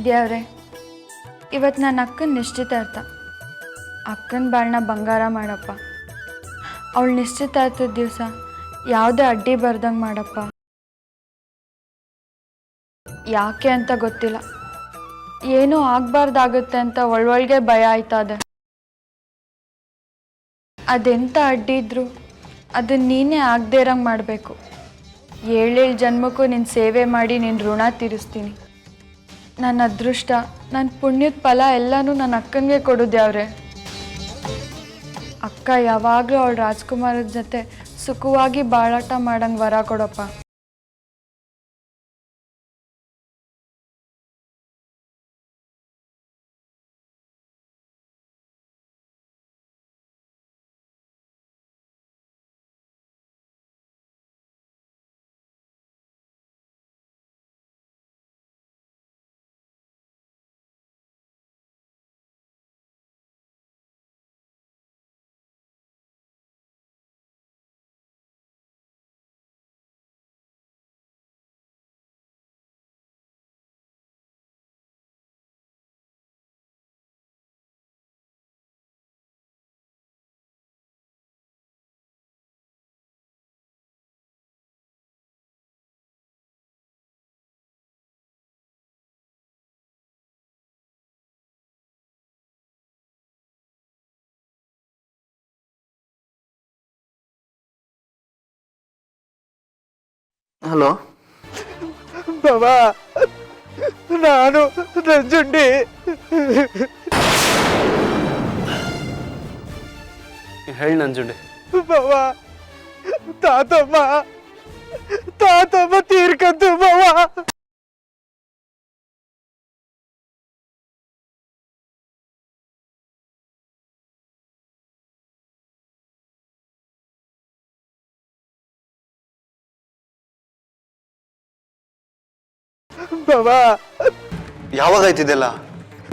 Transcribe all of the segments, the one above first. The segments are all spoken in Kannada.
ದೇವ್ರೆ, ಇವತ್ತು ನನ್ನ ಅಕ್ಕನ ನಿಶ್ಚಿತಾರ್ಥ. ಅಕ್ಕನ ಬಾಳನ್ನ ಬಂಗಾರ ಮಾಡಪ್ಪ. ಅವಳು ನಿಶ್ಚಿತಾರ್ಥದ ದಿವಸ ಯಾವುದೇ ಅಡ್ಡಿ ಬರ್ದಂಗೆ ಮಾಡಪ್ಪ. ಯಾಕೆ ಅಂತ ಗೊತ್ತಿಲ್ಲ, ಏನೂ ಆಗಬಾರ್ದಾಗುತ್ತೆ ಅಂತ ಒಳೊಳಗೆ ಭಯ ಆಯ್ತದೆ. ಅದೆಂಥ ಅಡ್ಡಿ ಇದ್ರು ಅದನ್ನು ನೀನೇ ಆಗದೇ ಇರಂಗೆ ಮಾಡಬೇಕು. 7 ಜನ್ಮಕ್ಕೂ ನಿನ್ನ ಸೇವೆ ಮಾಡಿ ನಿನ್ನ ಋಣ ತೀರಿಸ್ತೀನಿ. ನನ್ನ ಅದೃಷ್ಟ, ನನ್ನ ಪುಣ್ಯದ ಫಲ ಎಲ್ಲನೂ ನನ್ನ ಅಕ್ಕನಿಗೆ ಕೊಡೋದ್ಯಾವ್ರೆ. ಅಕ್ಕ ಯಾವಾಗಲೂ ಅವಳು ರಾಜ್ಕುಮಾರದ ಜೊತೆ ಸುಖವಾಗಿ ಬಾಳಾಟ ಮಾಡಂಗೆ ವರ ಕೊಡಪ್ಪ. ಹಲೋ ಬಾಬಾ, ನಾನು ನಂಜುಂಡಿ. ಹೇಳಿ ನಂಜುಂಡಿ. ಬಾಬಾ, ತಾತಮ್ಮ ತೀರ್ಕಂತು ಬಾಬಾ. ಬಾಬಾ, ಯಾವಾಗ ಆಯ್ತಿದೆಲ್ಲ?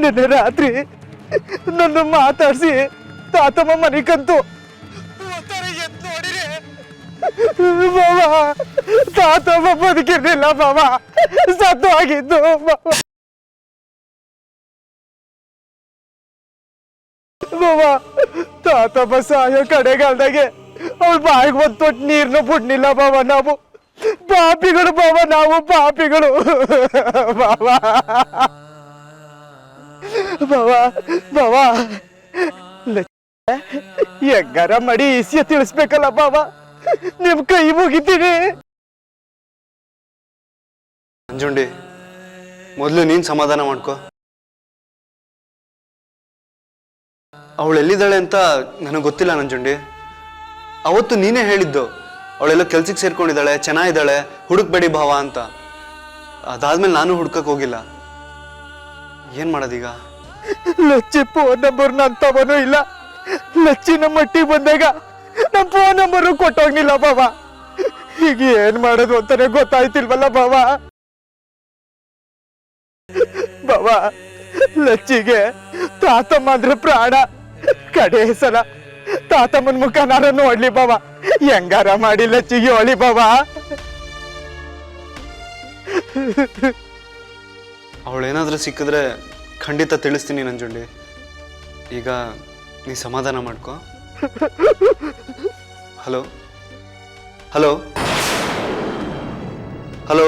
ನಿನ್ನೆ ರಾತ್ರಿ ನನ್ನ ಮಾತಾಡ್ಸಿ ತಾತಮ್ಮ ಮನಿಕಂತು ನೋಡಿರಿ ಬಾಬಾ. ತಾತಮ್ಮ ಬದುಕಿರ್ಲಿಲ್ಲ ಬಾಬಾ, ಸತ್ತು ಆಗಿದ್ದು ಬಾಬಾ. ಬಾಬಾ, ತಾತಮ್ಮ ಸಾಯೋ ಕಡೆಗಾಲ್ದಾಗೆ ಅವಳು ಬಾಯಿಗೆ ಒತ್ತು ನೀರ್ನು ಬಿಡ್ನಿಲ್ಲ ಬಾಬಾ. ನಾವು ಪಾಪಿಗಳು ಬಾಬಾ, ನಾವು ಪಾಪಿಗಳು ಬಾಬಾ. ಬಾಬಾ ಬಾಬಾ, ಹೆಂಗಾರ ಮಾಡಿ ಈಸಿಯ ತಿಳಿಸ್ಬೇಕಲ್ಲ ಬಾಬಾ. ನಿಮ್ ಕೈ ಮುಗಿತೀನಿ. ನಂಜುಂಡಿ, ಮೊದಲು ನೀನ್ ಸಮಾಧಾನ ಮಾಡ್ಕೊ. ಅವಳು ಎಲ್ಲಿದ್ದಾಳೆ ಅಂತ ನನಗೆ ಗೊತ್ತಿಲ್ಲ ನಂಜುಂಡಿ. ಅವತ್ತು ನೀನೇ ಹೇಳಿದ್ದು ಅವಳೆಲ್ಲ ಕೆಲ್ಸಕ್ಕೆ ಸೇರ್ಕೊಂಡಿದ್ದಾಳೆ, ಚೆನ್ನಾಗಿದ್ದಾಳೆ, ಹುಡುಕ್ಬೇಡಿ ಭಾವ ಅಂತ. ಅದಾದ್ಮೇಲೆ ನಾನು ಹುಡ್ಕಕ್ ಹೋಗಿಲ್ಲ. ಏನ್ ಮಾಡೋದೀಗ? ಲಚ್ಚಿ ಫೋನ್ ನಂಬರ್ ನನ್ ತವನೂ ಇಲ್ಲ. ಲಚ್ಚಿ ನಮ್ಮ ಮಟ್ಟಿಗೆ ಬಂದಾಗ ನಮ್ಮ ಫೋನ್ ನಂಬರು ಕೊಟ್ಟೋಗ್ನಿಲ್ಲ ಬಾಬಾ. ಈಗ ಏನ್ ಮಾಡೋದು ಅಂತಾನೆ ಗೊತ್ತಾಯ್ತಿಲ್ವಲ್ಲ ಬಾಬಾ. ಬಾಬಾ, ಲಚ್ಚಿಗೆ ತಾತಮ್ಮ ಅಂದ್ರೆ ಪ್ರಾಣ. ಕಡೆ ಸಲ ತಾತಮ್ಮನ ಮುಖ ನಾನು ನೋಡ್ಲಿ ಬಾಬಾ. ಹೆಂಗಾರ ಮಾಡಿ ಲಚ್ಚಿಗೆ ಹೊಳಿ ಬಾಬಾ. ಅವಳೇನಾದ್ರೂ ಸಿಕ್ಕಿದ್ರೆ ಖಂಡಿತ ತಿಳಿಸ್ತೀನಿ ನಂಜುಂಡಿ. ಈಗ ನೀ ಸಮಾಧಾನ ಮಾಡ್ಕೊ. ಹಲೋ ಹಲೋ ಹಲೋ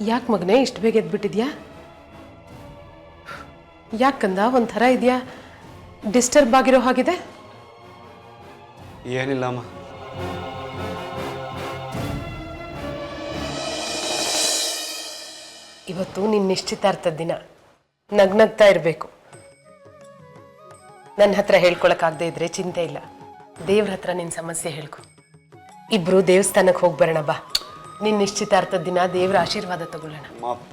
ಯಾಕೆ ಮಗನೇ ಇಷ್ಟು ಬೇಗ ಎದ್ಬಿಟ್ಟಿದ್ಯಾ? ಯಾಕಂದ ಒಂಥರ ಇದೆಯಾ? ಡಿಸ್ಟರ್ಬ್ ಆಗಿರೋ ಹಾಗಿದೆ? ಏನಿಲ್ಲ ಅಮ್ಮ. ಇವತ್ತು ನಿನ್ನ ನಿಶ್ಚಿತಾರ್ಥದ ದಿನ. ನಗ್ನಗ್ತಾ ಇರಬೇಕು. ನನ್ನ ಹತ್ರ ಹೇಳ್ಕೊಳಕ್ಕಾಗದೇ ಇದ್ರೆ ಚಿಂತೆ ಇಲ್ಲ, ದೇವ್ರ ಹತ್ರ ನಿನ್ನ ಸಮಸ್ಯೆ ಹೇಳ್ಕೊ. ಇಬ್ರು ದೇವಸ್ಥಾನಕ್ಕೆ ಹೋಗಿ ಬರೋಣ ಬಾ. ನಿನ್ನ ನಿಶ್ಚಿತಾರ್ಥದ ದಿನ ದೇವರ ಆಶೀರ್ವಾದ ತಗೊಳ್ಳೋಣ.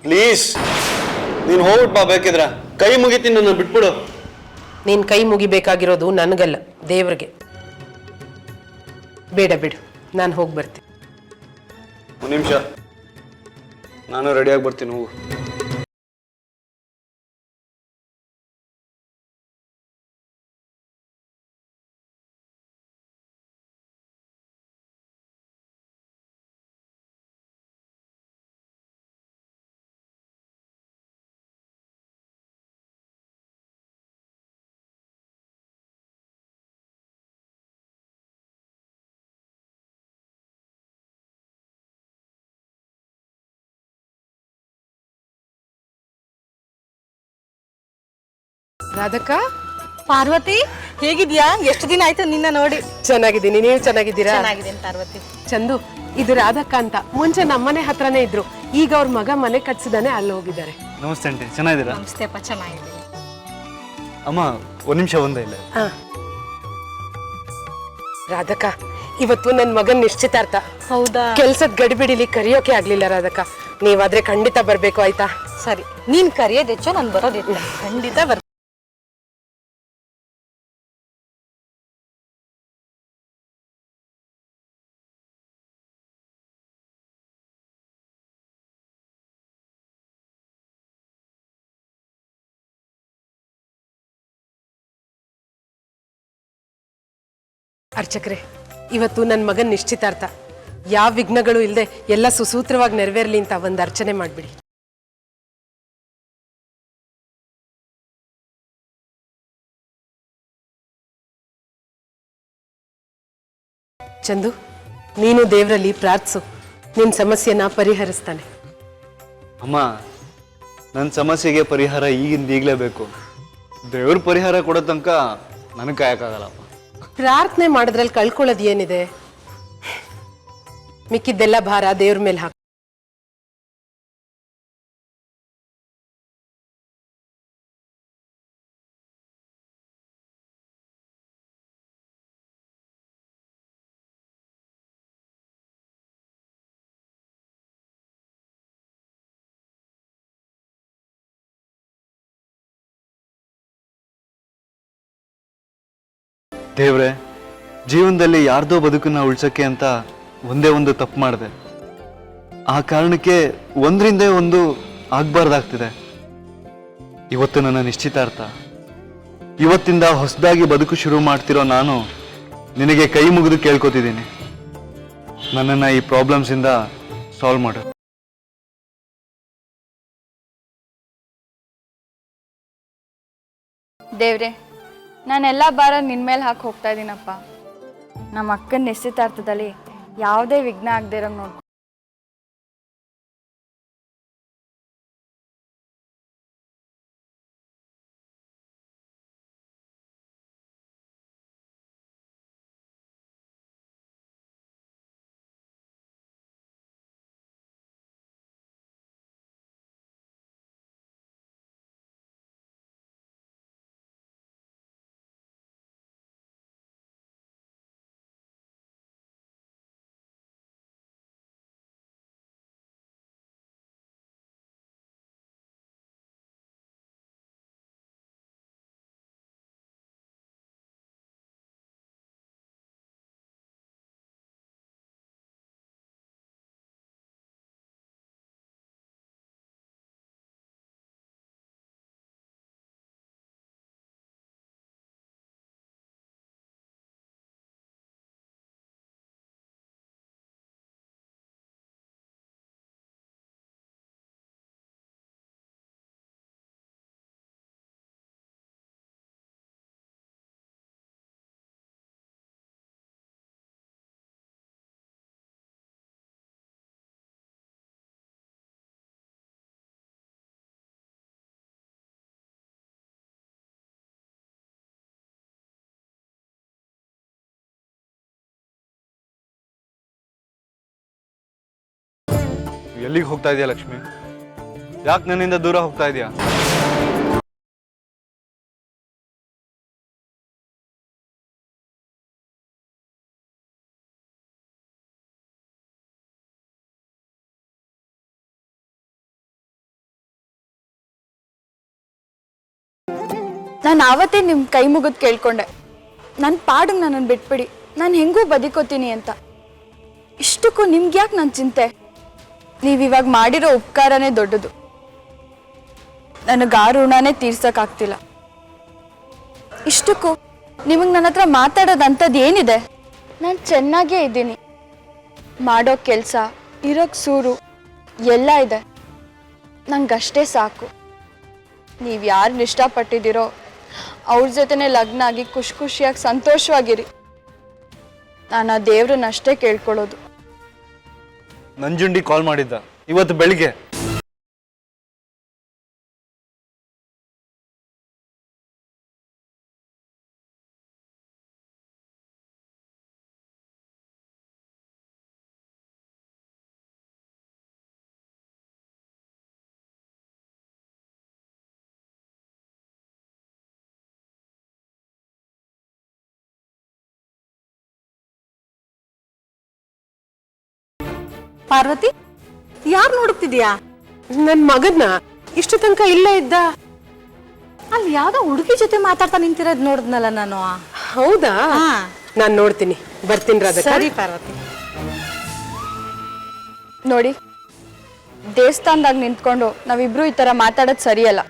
ಪ್ಲೀಸ್, ನೀನು ಹೋಗ್ಬಿಟ್ಟು ಬಾ. ಬೇಕಿದ್ರ ಕೈ ಮುಗಿತೀನಿ, ನನ್ನ ಬಿಟ್ಬಿಡು. ನೀನ್ ಕೈ ಮುಗಿಬೇಕಾಗಿರೋದು ನನಗಲ್ಲ, ದೇವ್ರಿಗೆ. ಬೇಡ ಬಿಡು, ನಾನು ಹೋಗಿ ಬರ್ತೀನಿ. ಒಂದು ನಿಮಿಷ, ನಾನು ರೆಡಿಯಾಗಿ ಬರ್ತೀನಿ. ಹೋಗು. ರಾಧಕ್ಕ, ಪಾರ್ವತಿ ಹೇಗಿದ್ಯಾ? ಎಷ್ಟು ದಿನ ಆಯ್ತು ನಿನ್ನ ನೋಡಿ. ಚೆನ್ನಾಗಿದ್ದೀನಿ, ನೀವು ಚೆನ್ನಾಗಿದ್ದೀರಾ? ಚೆನ್ನಾಗಿದ್ದೀನಿ ಪಾರ್ವತಿ. ಚಂದು, ಇದು ರಾಧಕ್ಕ ಅಂತ. ಮುಂಚೆ ನಮ್ಮನೆ ಹತ್ರನೇ ಇದ್ರು, ಈಗ ಅವ್ರ ಮಗ ಮನೆ ಕಟ್ಸಿದಾನೆ, ಅಲ್ಲಿ ಹೋಗಿದ್ದಾರೆ. ನಮಸ್ತೆ ಆಂಟಿ, ಚೆನ್ನಾಗಿದ್ದೀರಾ? ನಮಸ್ತೆಪ್ಪ, ಚೆನ್ನಾಗಿದ್ದೀನಿ. ಅಮ್ಮ ಒಂದು ನಿಮಿಷ ಒಂದೇ ಇಲ್ಲ. ಹಾ. ರಾಧಕ್ಕ, ಇವತ್ತು ನನ್ನ ಮಗನ್ ನಿಶ್ಚಿತಾರ್ಥ. ಹೌದಾ? ಕೆಲ್ಸದ ಗಡಿಬಿಡಿಲಿ ಕರಿಯೋಕೆ ಆಗ್ಲಿಲ್ಲ ರಾಧಕ್ಕ. ನೀವಾದ್ರೆ ಖಂಡಿತ ಬರ್ಬೇಕು, ಆಯ್ತಾ? ಸರಿ, ನೀನ್ ಕರೆಯೋದೆಚ್ಚೋ, ನಾನು ಬರೋದಿಲ್ಲ. ಖಂಡಿತ ಬರ್ತೀನಿ. ಅರ್ಚಕ್ರೆ, ಇವತ್ತು ನನ್ನ ಮಗನ್ ನಿಶ್ಚಿತಾರ್ಥ. ಯಾವ ವಿಘ್ನಗಳು ಇಲ್ಲದೆ ಎಲ್ಲ ಸುಸೂತ್ರವಾಗಿ ನೆರವೇರ್ಲಿ ಅಂತ ಒಂದು ಅರ್ಚನೆ ಮಾಡ್ಬಿಡಿ. ಚಂದು, ನೀನು ದೇವರಲ್ಲಿ ಪ್ರಾರ್ಥಿಸು, ನಿನ್ನ ಸಮಸ್ಯೆನ ಪರಿಹರಿಸ್ತಾನೆ. ಅಮ್ಮ, ನನ್ನ ಸಮಸ್ಯೆಗೆ ಪರಿಹಾರ ಈಗಲೇ ಬೇಕು. ದೇವ್ರ ಪರಿಹಾರ ಕೊಡೋ ತನಕ ನನಗೆ ಕಾಯಕ್ಕಾಗಲ್ಲಪ್ಪ. ಪ್ರಾರ್ಥನೆ ಮಾಡಿದ್ರಲ್ಲಿ ಕಳ್ಕೊಳ್ಳೋದು ಏನಿದೆ? ಮಿಕ್ಕಿದ್ದೆಲ್ಲ ಭಾರ ದೇವ್ರ ಮೇಲೆ ಹಾಕು. ದೇವ್ರೆ, ಜೀವನದಲ್ಲಿ ಯಾರ್ದೋ ಬದುಕನ್ನ ಉಳ್ಸಕ್ಕೆ ಅಂತ ಒಂದೇ ಒಂದು ತಪ್ಪು ಮಾಡಿದೆ. ಆ ಕಾರಣಕ್ಕೆ ಒಂದರಿಂದ ಒಂದು ಆಗ್ಬಾರ್ದಾಗ್ತಿದೆ. ಇವತ್ತು ನನ್ನ ನಿಶ್ಚಿತಾರ್ಥ. ಇವತ್ತಿಂದ ಹೊಸದಾಗಿ ಬದುಕು ಶುರು ಮಾಡ್ತಿರೋ ನಾನು ನಿನಗೆ ಕೈ ಮುಗಿದು ಕೇಳ್ಕೊತಿದ್ದೀನಿ, ನನ್ನನ್ನು ಈ ಪ್ರಾಬ್ಲಮ್ಸಿಂದ ಸಾಲ್ವ್ ಮಾಡು. ದೇವ್ರೆ, ನಾನೆಲ್ಲ ಭಾರ ನಿನ್ನ ಮೇಲೆ ಹಾಕಿ ಹೋಗ್ತಾ ಇದ್ದೀನಪ್ಪ. ನಮ್ಮ ಅಕ್ಕನ ನಿಶ್ಚಿತಾರ್ಥದಲ್ಲಿ ಯಾವುದೇ ವಿಘ್ನ ಆಗದೆ ಇರೋಂಗೆ ನೋಡ್ಕೊ. ಎಲ್ಲಿಗೆ ಹೋಗ್ತಾ ಇದೆಯಾ ಲಕ್ಷ್ಮಿ? ಯಾಕೆ ನನ್ನಿಂದ ದೂರ ಹೋಗ್ತಾ ಇದೆಯಾ? ನಾನು ಆವತ್ತೇ ನಿಮ್ಮ ಕೈ ಮುಗಿದು ಕೇಳ್ಕೊಂಡೆ, ನನ್ನ ಪಾಡಿಗೆ ನನ್ನನ್ನು ಬಿಟ್ಬಿಡಿ, ನಾನು ಹೆಂಗೂ ಬದುಕೋತೀನಿ ಅಂತ. ಇಷ್ಟಕ್ಕೂ ನಿಮ್ಗೆ ಯಾಕೆ ನನ್ನ ಚಿಂತೆ? ನೀವಿವಾಗ ಮಾಡಿರೋ ಉಪಕಾರನೇ ದೊಡ್ಡದು. ನನಗೆ ಆ ಋಣನೇ ತೀರ್ಸೋಕ್ಕಾಗ್ತಿಲ್ಲ. ಇಷ್ಟಕ್ಕೂ ನಿಮಗೆ ನನ್ನ ಹತ್ರ ಮಾತಾಡೋದಂಥದ್ದು ಏನಿದೆ? ನಾನು ಚೆನ್ನಾಗೇ ಇದ್ದೀನಿ. ಮಾಡೋ ಕೆಲಸ, ಇರೋಕ್ಕೆ ಸೂರು ಎಲ್ಲ ಇದೆ. ನಂಗಷ್ಟೇ ಸಾಕು. ನೀವು ಯಾರನ್ನ ಇಷ್ಟಪಟ್ಟಿದ್ದೀರೋ ಅವ್ರ ಜೊತೆನೇ ಲಗ್ನ ಆಗಿ ಖುಷಿ ಖುಷಿಯಾಗಿ ಸಂತೋಷವಾಗಿರಿ. ನಾನು ಆ ದೇವ್ರನ್ನ ಅಷ್ಟೇ ಕೇಳ್ಕೊಳ್ಳೋದು. ನಂಜುಂಡಿ ಕಾಲ್ ಮಾಡಿದ್ದ ಇವತ್ತು ಬೆಳಿಗ್ಗೆ. ಪಾರ್ವತಿ, ಯಾರು ನೋಡುತ್ತಿದ್ಯಾ? ನನ್ನ ಮಗನ್ನ ಇಷ್ಟು ತನಕ ಇಲ್ಲೇ ಇದ್ದ. ಅಲ್ಲಿ ಯಾವ್ದೋ ಹುಡುಗಿ ಜೊತೆ ಮಾತಾಡ್ತಾ ನಿಂತಿರೋದ್ ನೋಡಿದ್ನಲ್ಲ ನಾನು. ಹೌದಾ? ನಾನು ನೋಡ್ತೀನಿ, ಬರ್ತೀನಿ ರಾಧಾ. ಸರಿ ಪಾರ್ವತಿ. ನೋಡಿ, ದೇವಸ್ಥಾನದಾಗ ನಿಂತ್ಕೊಂಡು ನಾವಿಬ್ರು ಈ ಥರ ಮಾತಾಡೋದು ಸರಿಯಲ್ಲ.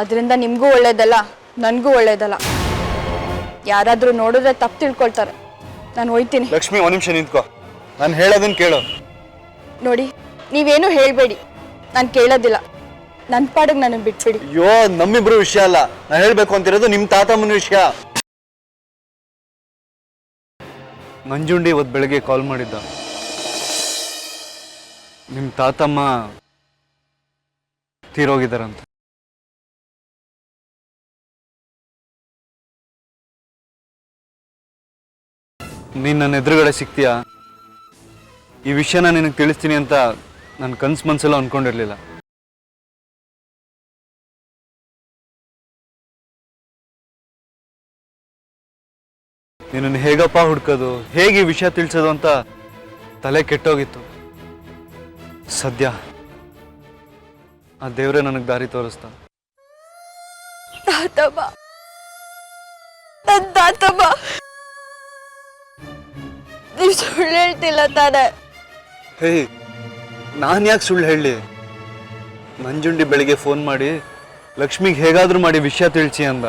ಅದರಿಂದ ನಿಮಗೂ ಒಳ್ಳೇದಲ್ಲ, ನನಗೂ ಒಳ್ಳೇದಲ್ಲ. ಯಾರಾದರೂ ನೋಡಿದ್ರೆ ತಪ್ಪು ತಿಳ್ಕೊಳ್ತಾರೆ. ನಾನು ಹೋಯ್ತೀನಿ. ಲಕ್ಷ್ಮಿ, ಒಂದು ನಿಮಿಷ ನಿಂತ್ಕೋ, ನಾನು ಹೇಳೋದನ್ನ ಕೇಳು. ನೋಡಿ, ನೀವೇನು ಹೇಳಬೇಡಿ, ನಾನು ಕೇಳೋದಿಲ್ಲ. ನನ್ನ ಪಾಡಿಗೆ ನನಗೆ ಬಿಟ್ಬಿಡಿ. ಅಯ್ಯೋ, ನಮ್ಮಿಬ್ರು ವಿಷಯ ಅಲ್ಲ, ನಾನು ಹೇಳ್ಬೇಕು ಅಂತಿರೋದು ನಿಮ್ಮ ತಾತಮ್ಮನ ವಿಷಯ. ನಂಜುಂಡಿ ಇವತ್ತು ಬೆಳಗ್ಗೆ ಕಾಲ್ ಮಾಡಿದ್ದ. ನಿಮ್ಮ ತಾತಮ್ಮ ತೀರೋಗಿದ್ದಾರಂತ. ನೀನು ನನ್ನ ಎದುರುಗಡೆ ಸಿಗ್ತೀಯಾ? ಈ ವಿಷಯನ ನಿನಗೆ ತಿಳಿಸ್ತೀನಿ ಅಂತ ನನ್ನ ಕನ್ಸು ಮನಸ್ಸೆಲ್ಲ ಅಂದ್ಕೊಂಡಿರಲಿಲ್ಲ. ನಿನ್ನನ್ನು ಹೇಗಪ್ಪ ಹುಡ್ಕೋದು, ಹೇಗೆ ಈ ವಿಷಯ ತಿಳಿಸೋದು ಅಂತ ತಲೆ ಕೆಟ್ಟೋಗಿತ್ತು. ಸದ್ಯ ಆ ದೇವರೇ ನನಗೆ ದಾರಿ ತೋರಿಸ್ತಾ. ತಾತಮ್ಮ, ನನ್ನ ತಾತಮ್ಮ, ನೀವು ಸುಳ್ಳು ಹೇಳ್ತಿಲ್ಲ ತಾನೆ? ಹೇ, ನಾನು ಯಾಕೆ ಸುಳ್ಳು ಹೇಳಲಿ? ನಂಜುಂಡಿ ಬೆಳಿಗ್ಗೆ ಫೋನ್ ಮಾಡಿ ಲಕ್ಷ್ಮಿಗೆ ಹೇಗಾದ್ರೂ ಮಾಡಿ ವಿಷಯ ತಿಳಿಸಿ ಅಂದ.